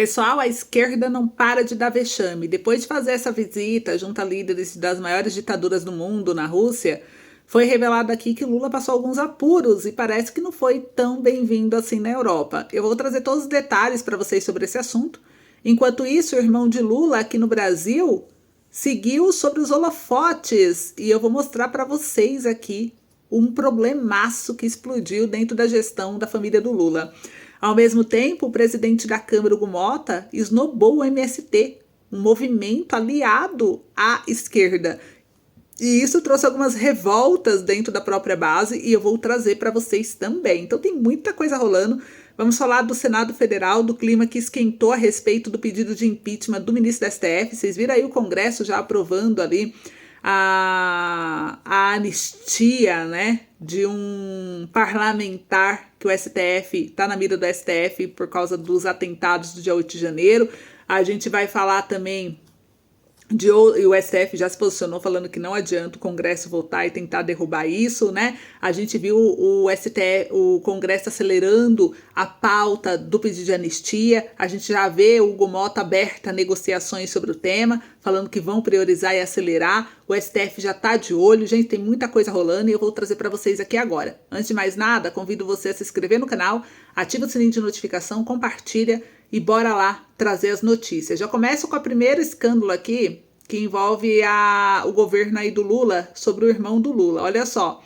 Pessoal, a esquerda não para de dar vexame. Depois de fazer essa visita junto a líderes das maiores ditaduras do mundo na Rússia, foi revelado aqui que Lula passou alguns apuros e parece que não foi tão bem-vindo assim na Europa. Eu vou trazer todos os detalhes para vocês sobre esse assunto. Enquanto isso, o irmão de Lula aqui no Brasil seguiu sobre os holofotes e eu vou mostrar para vocês aqui um problemaço que explodiu dentro da gestão da família do Lula. Ao mesmo tempo, o presidente da Câmara, Hugo Mota, esnobou o MST, um movimento aliado à esquerda. E isso trouxe algumas revoltas dentro da própria base e eu vou trazer para vocês também. Então tem muita coisa rolando. Vamos falar do Senado Federal, do clima que esquentou a respeito do pedido de impeachment do ministro da STF. Vocês viram aí o Congresso já aprovando ali a anistia, né, de um parlamentar que o STF está na mira do STF por causa dos atentados do dia 8 de janeiro. A gente vai falar também e o STF já se posicionou falando que não adianta o Congresso votar e tentar derrubar isso, né? A gente viu o STF, o Congresso acelerando a pauta do pedido de anistia. A gente já vê o Hugo Mota aberta a negociações sobre o tema, falando que vão priorizar e acelerar. O STF já tá de olho. Gente, tem muita coisa rolando e eu vou trazer para vocês aqui agora. Antes de mais nada, convido você a se inscrever no canal, ativa o sininho de notificação, compartilha e bora lá trazer as notícias. Já começo com o primeiro escândalo aqui, que envolve o governo aí do Lula sobre o irmão do Lula. Olha só,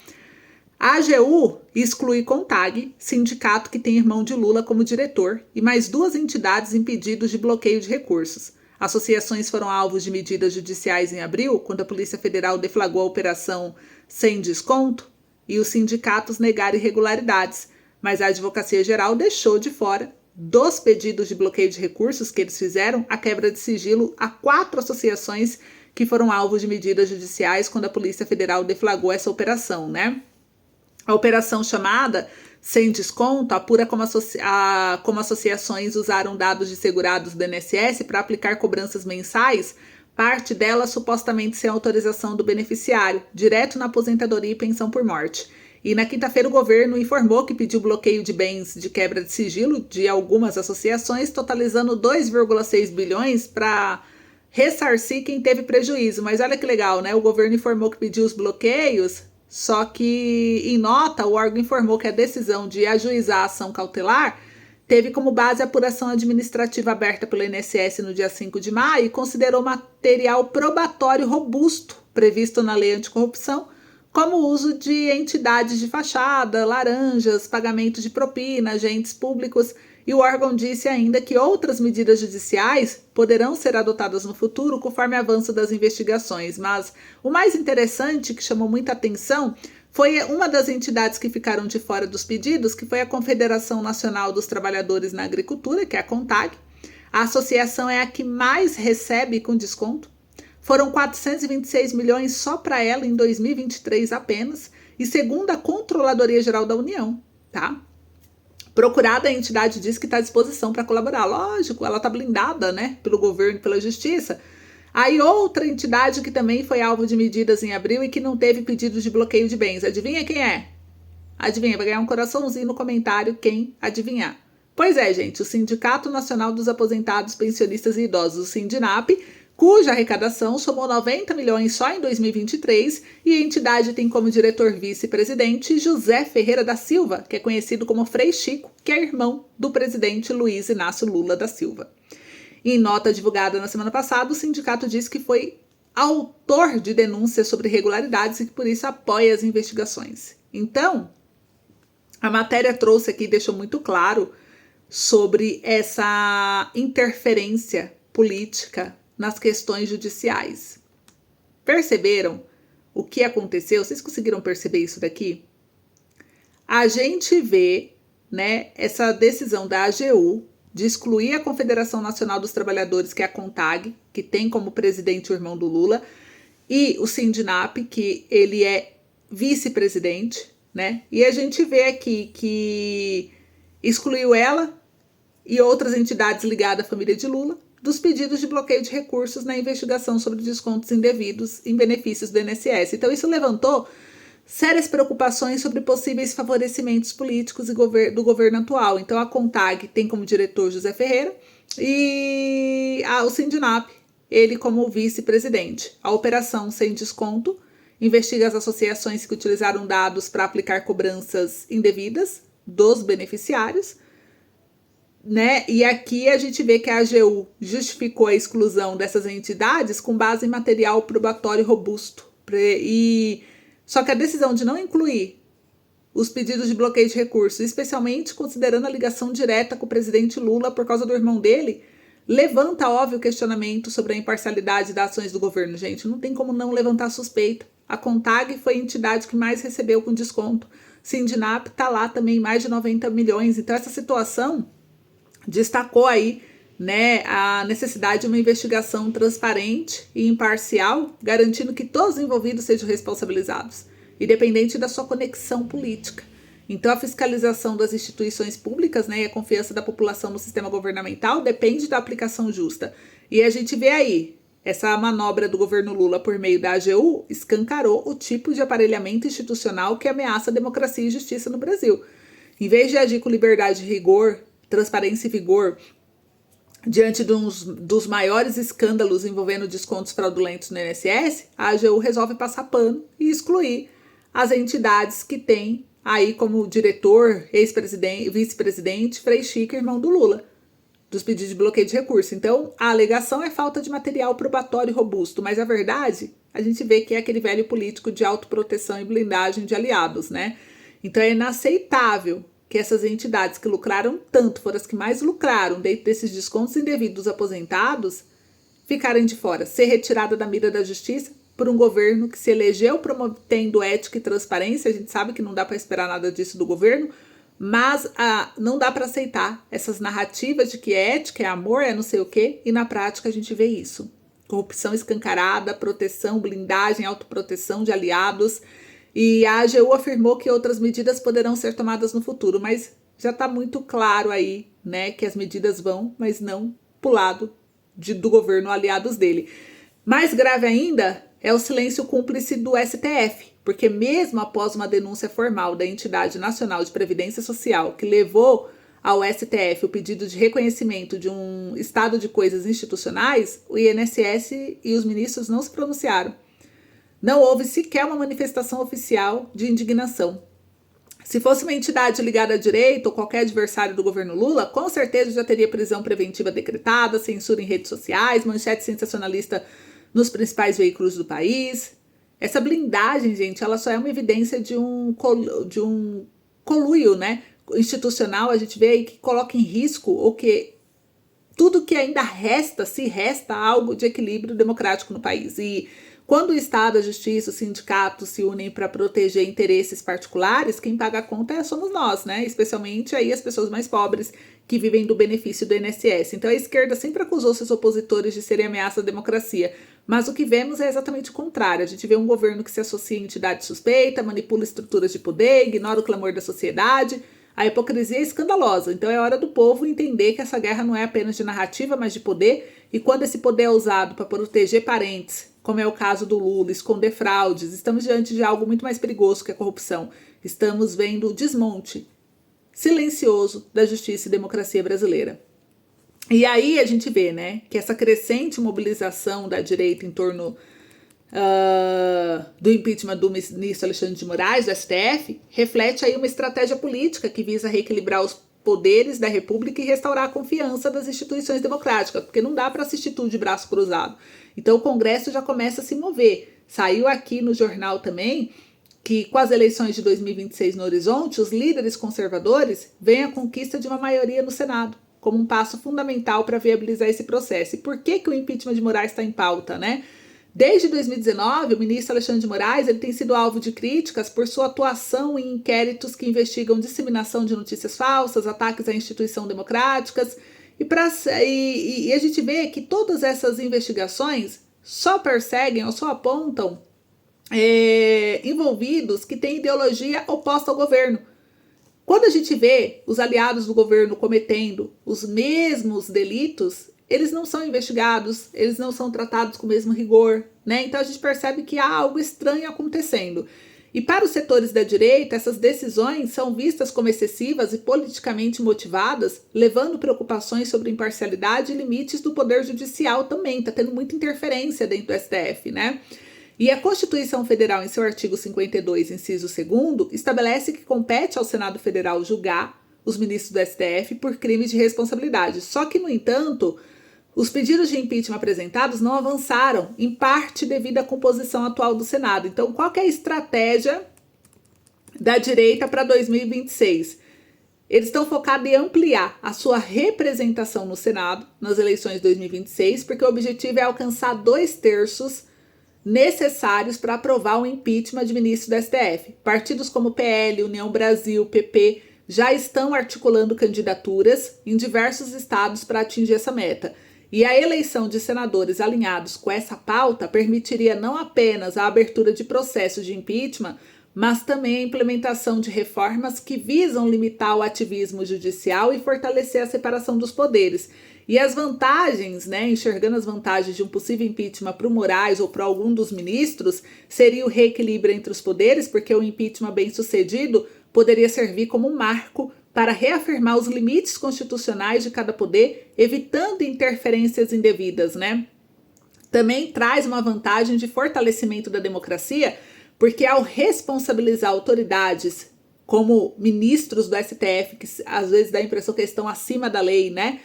a AGU exclui CONTAG, sindicato que tem irmão de Lula como diretor, e mais duas entidades impedidos de bloqueio de recursos. Associações foram alvos de medidas judiciais em abril, quando a Polícia Federal deflagrou a operação Sem Desconto, e os sindicatos negaram irregularidades, mas a Advocacia Geral deixou de fora dos pedidos de bloqueio de recursos que eles fizeram, a quebra de sigilo a 4 associações que foram alvos de medidas judiciais quando a Polícia Federal deflagrou essa operação, né? A operação chamada Sem Desconto apura como associações usaram dados de segurados do INSS para aplicar cobranças mensais, parte delas supostamente sem autorização do beneficiário, direto na aposentadoria e pensão por morte. E na quinta-feira o governo informou que pediu bloqueio de bens de quebra de sigilo de algumas associações, totalizando 2,6 bilhões para ressarcir quem teve prejuízo. Mas olha que legal, né? O governo informou que pediu os bloqueios, só que em nota o órgão informou que a decisão de ajuizar a ação cautelar teve como base a apuração administrativa aberta pelo INSS no dia 5 de maio e considerou material probatório robusto previsto na Lei Anticorrupção, como o uso de entidades de fachada, laranjas, pagamento de propina, agentes públicos, e o órgão disse ainda que outras medidas judiciais poderão ser adotadas no futuro conforme avanço das investigações. Mas o mais interessante, que chamou muita atenção, foi uma das entidades que ficaram de fora dos pedidos, que foi a Confederação Nacional dos Trabalhadores na Agricultura, que é a CONTAG. A associação é a que mais recebe com desconto. Foram 426 milhões só para ela em 2023 apenas, e segundo a Controladoria Geral da União, tá? Procurada, a entidade diz que está à disposição para colaborar. Lógico, ela está blindada, né, pelo governo e pela justiça. Aí outra entidade que também foi alvo de medidas em abril e que não teve pedidos de bloqueio de bens. Adivinha quem é? Adivinha, vai ganhar um coraçãozinho no comentário quem adivinhar. Pois é, gente, o Sindicato Nacional dos Aposentados, Pensionistas e Idosos, o Sindinap, cuja arrecadação somou 90 milhões só em 2023, e a entidade tem como diretor vice-presidente José Ferreira da Silva, que é conhecido como Frei Chico, que é irmão do presidente Luiz Inácio Lula da Silva. Em nota divulgada na semana passada, o sindicato disse que foi autor de denúncias sobre irregularidades e que por isso apoia as investigações. Então, a matéria trouxe aqui e deixou muito claro sobre essa interferência política nas questões judiciais. Perceberam o que aconteceu? Vocês conseguiram perceber isso daqui? A gente vê, né, essa decisão da AGU de excluir a Confederação Nacional dos Trabalhadores, que é a CONTAG, que tem como presidente o irmão do Lula, e o Sindinap, que ele é vice-presidente, né? E a gente vê aqui que excluiu ela e outras entidades ligadas à família de Lula dos pedidos de bloqueio de recursos na investigação sobre descontos indevidos em benefícios do INSS. Então, isso levantou sérias preocupações sobre possíveis favorecimentos políticos do governo atual. Então, a CONTAG tem como diretor José Ferreira E o Sindinap, ele como vice-presidente. A operação Sem Desconto investiga as associações que utilizaram dados para aplicar cobranças indevidas dos beneficiários, né? E aqui a gente vê que a AGU justificou a exclusão dessas entidades com base em material probatório robusto. Só que a decisão de não incluir os pedidos de bloqueio de recursos, especialmente considerando a ligação direta com o presidente Lula por causa do irmão dele, levanta óbvio questionamento sobre a imparcialidade das ações do governo. Gente, não tem como não levantar suspeita. A CONTAG foi a entidade que mais recebeu com desconto. Sindinap está lá também, mais de 90 milhões. Então, essa situação destacou aí, né, a necessidade de uma investigação transparente e imparcial, garantindo que todos os envolvidos sejam responsabilizados, independente da sua conexão política. Então, a fiscalização das instituições públicas, né, e a confiança da população no sistema governamental depende da aplicação justa. E a gente vê aí, essa manobra do governo Lula por meio da AGU escancarou o tipo de aparelhamento institucional que ameaça a democracia e justiça no Brasil. Em vez de agir com liberdade, rigor, transparência e vigor diante dos maiores escândalos envolvendo descontos fraudulentos no INSS, a AGU resolve passar pano e excluir as entidades que têm aí como diretor, ex-presidente, vice-presidente, Frei Chico, irmão do Lula, dos pedidos de bloqueio de recurso. Então, a alegação é falta de material probatório robusto, mas a verdade, a gente vê que é aquele velho político de autoproteção e blindagem de aliados, né? Então, é inaceitável que essas entidades que lucraram tanto, foram as que mais lucraram dentro desses descontos indevidos dos aposentados, ficarem de fora, ser retirada da mira da justiça por um governo que se elegeu promovendo ética e transparência. A gente sabe que não dá para esperar nada disso do governo, mas não dá para aceitar essas narrativas de que é ética, é amor, é não sei o quê, e na prática a gente vê isso. Corrupção escancarada, proteção, blindagem, autoproteção de aliados. E a AGU afirmou que outras medidas poderão ser tomadas no futuro, mas já está muito claro aí, né, que as medidas vão, mas não para o lado do governo, aliados dele. Mais grave ainda é o silêncio cúmplice do STF, porque mesmo após uma denúncia formal da Entidade Nacional de Previdência Social, que levou ao STF o pedido de reconhecimento de um estado de coisas institucionais, o INSS e os ministros não se pronunciaram. Não houve sequer uma manifestação oficial de indignação. Se fosse uma entidade ligada à direita ou qualquer adversário do governo Lula, com certeza já teria prisão preventiva decretada, censura em redes sociais, manchete sensacionalista nos principais veículos do país. Essa blindagem, gente, ela só é uma evidência de um conluio, né, institucional. A gente vê aí que coloca em risco ou que tudo que ainda resta, se resta algo de equilíbrio democrático no país. E quando o Estado, a Justiça, os sindicatos se unem para proteger interesses particulares, quem paga a conta somos nós, né? Especialmente aí as pessoas mais pobres que vivem do benefício do INSS. Então a esquerda sempre acusou seus opositores de serem ameaça à democracia, mas o que vemos é exatamente o contrário. A gente vê um governo que se associa a entidade suspeita, manipula estruturas de poder, ignora o clamor da sociedade. A hipocrisia é escandalosa, então é hora do povo entender que essa guerra não é apenas de narrativa, mas de poder, e quando esse poder é usado para proteger parentes, como é o caso do Lula, esconder fraudes, estamos diante de algo muito mais perigoso que a corrupção. Estamos vendo o desmonte silencioso da justiça e democracia brasileira. E aí a gente vê, né, que essa crescente mobilização da direita em torno do impeachment do ministro Alexandre de Moraes, do STF, reflete aí uma estratégia política que visa reequilibrar os poderes da República e restaurar a confiança das instituições democráticas, porque não dá para assistir tudo de braço cruzado. Então o Congresso já começa a se mover. Saiu aqui no jornal também que com as eleições de 2026 no horizonte, os líderes conservadores veem a conquista de uma maioria no Senado como um passo fundamental para viabilizar esse processo. E por que o impeachment de Moraes está em pauta, né? Desde 2019, o ministro Alexandre de Moraes ele tem sido alvo de críticas por sua atuação em inquéritos que investigam disseminação de notícias falsas, ataques a instituições democráticas, e a gente vê que todas essas investigações só perseguem ou só apontam envolvidos que têm ideologia oposta ao governo. Quando a gente vê os aliados do governo cometendo os mesmos delitos, eles não são investigados, eles não são tratados com o mesmo rigor, né? Então a gente percebe que há algo estranho acontecendo. E para os setores da direita, essas decisões são vistas como excessivas e politicamente motivadas, levando preocupações sobre imparcialidade e limites do poder judicial também. Está tendo muita interferência dentro do STF, né? E a Constituição Federal, em seu artigo 52, inciso 2º, estabelece que compete ao Senado Federal julgar os ministros do STF por crimes de responsabilidade. Só que, no entanto, os pedidos de impeachment apresentados não avançaram, em parte devido à composição atual do Senado. Então, qual que é a estratégia da direita para 2026? Eles estão focados em ampliar a sua representação no Senado nas eleições de 2026, porque o objetivo é alcançar 2/3 necessários para aprovar o impeachment de ministro do STF. Partidos como PL, União Brasil, PP já estão articulando candidaturas em diversos estados para atingir essa meta. E a eleição de senadores alinhados com essa pauta permitiria não apenas a abertura de processos de impeachment, mas também a implementação de reformas que visam limitar o ativismo judicial e fortalecer a separação dos poderes. E as vantagens, né, enxergando as vantagens de um possível impeachment para o Moraes ou para algum dos ministros, seria o reequilíbrio entre os poderes, porque o impeachment bem sucedido poderia servir como um marco para reafirmar os limites constitucionais de cada poder, evitando interferências indevidas, né? Também traz uma vantagem de fortalecimento da democracia, porque ao responsabilizar autoridades como ministros do STF, que às vezes dá a impressão que eles estão acima da lei, né?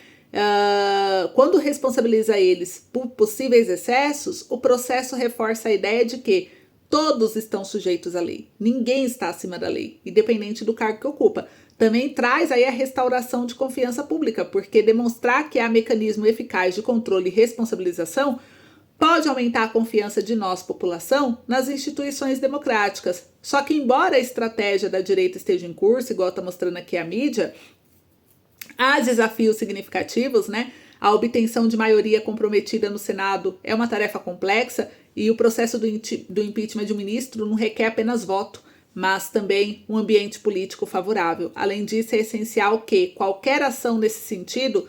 Quando responsabiliza eles por possíveis excessos, o processo reforça a ideia de que todos estão sujeitos à lei, ninguém está acima da lei, independente do cargo que ocupa. Também traz aí a restauração de confiança pública, porque demonstrar que há mecanismo eficaz de controle e responsabilização pode aumentar a confiança de nós, população, nas instituições democráticas. Só que, embora a estratégia da direita esteja em curso, igual está mostrando aqui a mídia, há desafios significativos, né? A obtenção de maioria comprometida no Senado é uma tarefa complexa e o processo do impeachment de um ministro não requer apenas voto, mas também um ambiente político favorável. Além disso, é essencial que qualquer ação nesse sentido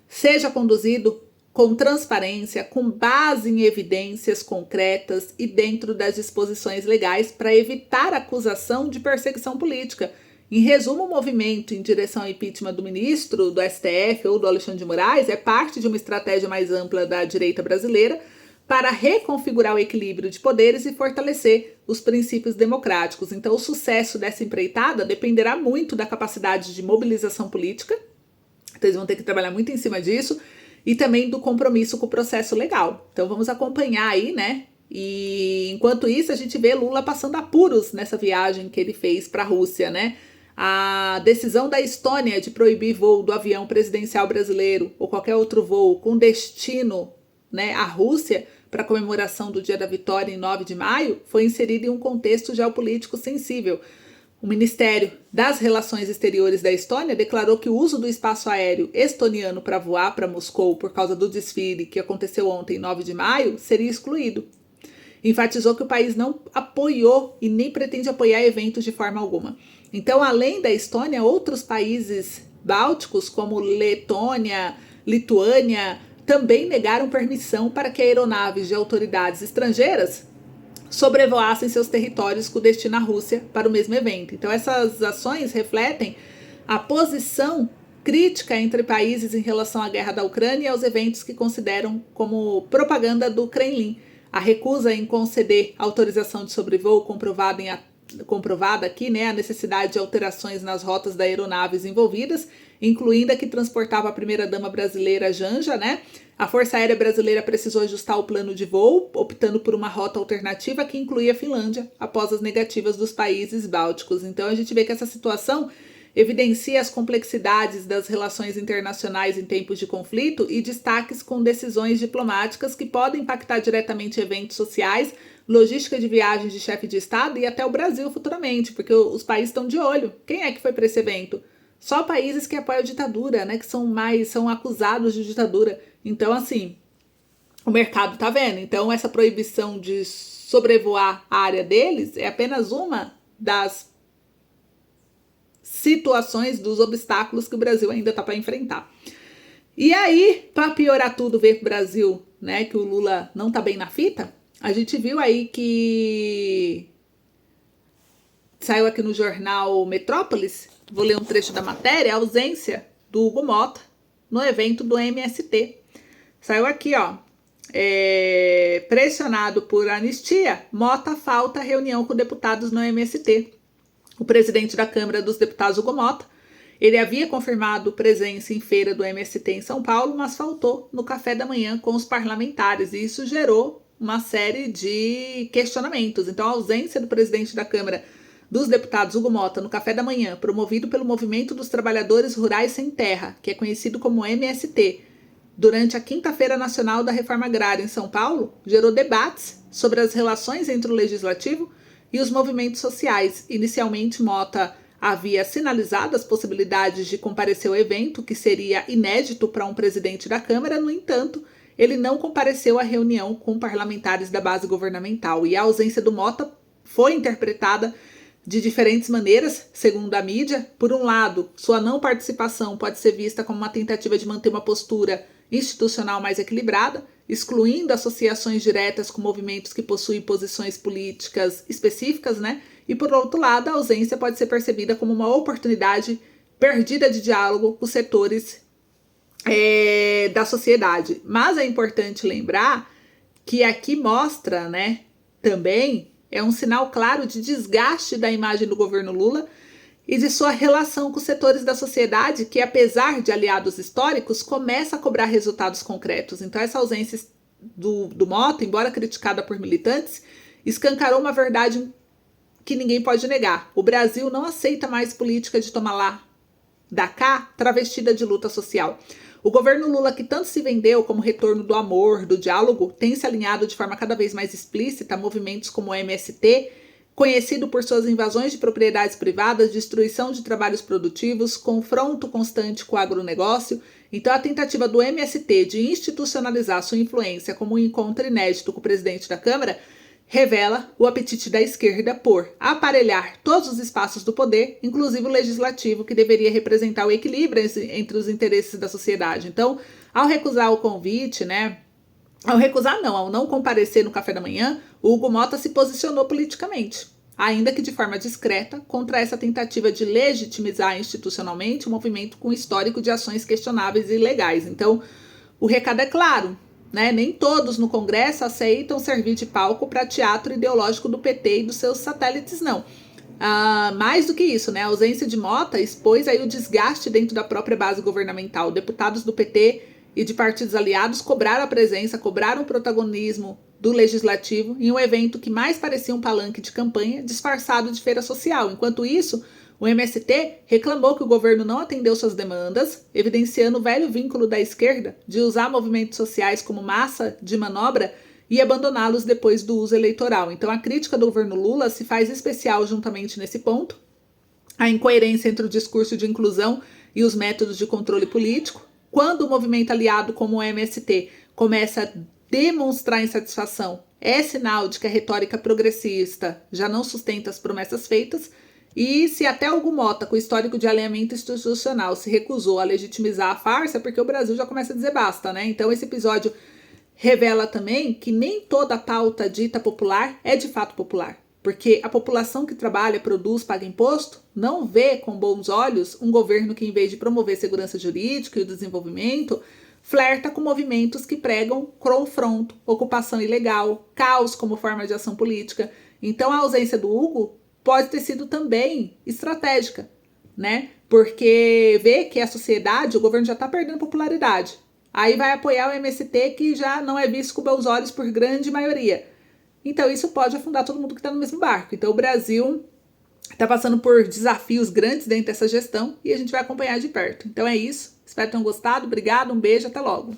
seja conduzido com transparência, com base em evidências concretas e dentro das disposições legais para evitar acusação de perseguição política. Em resumo, o movimento em direção ao impeachment do ministro do STF ou do Alexandre de Moraes é parte de uma estratégia mais ampla da direita brasileira para reconfigurar o equilíbrio de poderes e fortalecer os princípios democráticos. Então, o sucesso dessa empreitada dependerá muito da capacidade de mobilização política, então eles vão ter que trabalhar muito em cima disso, e também do compromisso com o processo legal. Então, vamos acompanhar aí, né? E enquanto isso, a gente vê Lula passando apuros nessa viagem que ele fez para a Rússia, né? A decisão da Estônia de proibir voo do avião presidencial brasileiro ou qualquer outro voo com destino, né, à Rússia para a comemoração do Dia da Vitória em 9 de maio foi inserida em um contexto geopolítico sensível. O Ministério das Relações Exteriores da Estônia declarou que o uso do espaço aéreo estoniano para voar para Moscou por causa do desfile que aconteceu ontem, 9 de maio, seria excluído. Enfatizou que o país não apoiou e nem pretende apoiar eventos de forma alguma. Então, além da Estônia, outros países bálticos, como Letônia, Lituânia, também negaram permissão para que aeronaves de autoridades estrangeiras sobrevoassem seus territórios com destino à Rússia para o mesmo evento. Então, essas ações refletem a posição crítica entre países em relação à guerra da Ucrânia e aos eventos que consideram como propaganda do Kremlin. A recusa em conceder autorização de sobrevoo comprovada aqui, né, a necessidade de alterações nas rotas das aeronaves envolvidas, incluindo a que transportava a primeira-dama brasileira Janja, né? A Força Aérea Brasileira precisou ajustar o plano de voo, optando por uma rota alternativa que incluía a Finlândia, após as negativas dos países bálticos. Então a gente vê que essa situação evidencia as complexidades das relações internacionais em tempos de conflito e destaques com decisões diplomáticas que podem impactar diretamente eventos sociais, logística de viagens de chefe de Estado e até o Brasil futuramente, porque os países estão de olho. Quem é que foi para esse evento? Só países que apoiam a ditadura, né, que são acusados de ditadura. Então, assim, o mercado tá vendo. Então, essa proibição de sobrevoar a área deles é apenas uma das situações, dos obstáculos que o Brasil ainda tá para enfrentar. E aí, para piorar tudo, ver pro Brasil, né, que o Lula não tá bem na fita, a gente viu aí que saiu aqui no jornal Metrópolis, vou ler um trecho da matéria, a ausência do Hugo Mota no evento do MST. Saiu aqui, ó, pressionado por anistia, Mota falta reunião com deputados no MST. O presidente da Câmara dos Deputados, Hugo Mota, ele havia confirmado presença em feira do MST em São Paulo, mas faltou no café da manhã com os parlamentares, e isso gerou uma série de questionamentos. Então, a ausência do presidente da Câmara dos Deputados, Hugo Mota, no café da manhã, promovido pelo Movimento dos Trabalhadores Rurais Sem Terra, que é conhecido como MST, durante a Quinta-feira Nacional da Reforma Agrária em São Paulo, gerou debates sobre as relações entre o Legislativo e os movimentos sociais. Inicialmente, Mota havia sinalizado as possibilidades de comparecer ao evento, que seria inédito para um presidente da Câmara. No entanto, ele não compareceu à reunião com parlamentares da base governamental, e a ausência do Mota foi interpretada de diferentes maneiras, segundo a mídia. Por um lado, sua não participação pode ser vista como uma tentativa de manter uma postura institucional mais equilibrada, excluindo associações diretas com movimentos que possuem posições políticas específicas, né? E por outro lado, a ausência pode ser percebida como uma oportunidade perdida de diálogo com os setores da sociedade. Mas é importante lembrar que aqui mostra, né, também é um sinal claro de desgaste da imagem do governo Lula e de sua relação com os setores da sociedade, que, apesar de aliados históricos, começa a cobrar resultados concretos. Então, essa ausência do Mota, embora criticada por militantes, escancarou uma verdade que ninguém pode negar. O Brasil não aceita mais política de tomar lá da cá travestida de luta social. O governo Lula, que tanto se vendeu como retorno do amor, do diálogo, tem se alinhado de forma cada vez mais explícita a movimentos como o MST, conhecido por suas invasões de propriedades privadas, destruição de trabalhos produtivos, confronto constante com o agronegócio. Então, a tentativa do MST de institucionalizar sua influência como um encontro inédito com o presidente da Câmara revela o apetite da esquerda por aparelhar todos os espaços do poder, inclusive o legislativo, que deveria representar o equilíbrio entre os interesses da sociedade. Então, ao recusar o convite, né, ao não comparecer no café da manhã, o Hugo Mota se posicionou politicamente, ainda que de forma discreta, contra essa tentativa de legitimizar institucionalmente um movimento com histórico de ações questionáveis e ilegais. Então, o recado é claro, né? Nem todos no Congresso aceitam servir de palco para teatro ideológico do PT e dos seus satélites, não. Mais do que isso, né? A ausência de Mota expôs aí o desgaste dentro da própria base governamental. Deputados do PT e de partidos aliados cobraram a presença, cobraram o protagonismo do legislativo em um evento que mais parecia um palanque de campanha disfarçado de feira social. Enquanto isso, o MST reclamou que o governo não atendeu suas demandas, evidenciando o velho vínculo da esquerda de usar movimentos sociais como massa de manobra e abandoná-los depois do uso eleitoral. Então, a crítica do governo Lula se faz especial juntamente nesse ponto, a incoerência entre o discurso de inclusão e os métodos de controle político. Quando o movimento aliado como o MST começa a demonstrar insatisfação, é sinal de que a retórica progressista já não sustenta as promessas feitas. E se até Hugo Mota, com histórico de alinhamento institucional, se recusou a legitimizar a farsa, porque o Brasil já começa a dizer basta, né? Então esse episódio revela também que nem toda a pauta dita popular é de fato popular. Porque a população que trabalha, produz, paga imposto, não vê com bons olhos um governo que, em vez de promover segurança jurídica e o desenvolvimento, flerta com movimentos que pregam confronto, ocupação ilegal, caos como forma de ação política. Então a ausência do Hugo pode ter sido também estratégica, né? Porque vê que a sociedade, o governo já está perdendo popularidade. Aí vai apoiar o MST, que já não é visto com bons olhos por grande maioria. Então isso pode afundar todo mundo que está no mesmo barco. Então o Brasil está passando por desafios grandes dentro dessa gestão e a gente vai acompanhar de perto. Então é isso. Espero que tenham gostado. Obrigado, um beijo, até logo.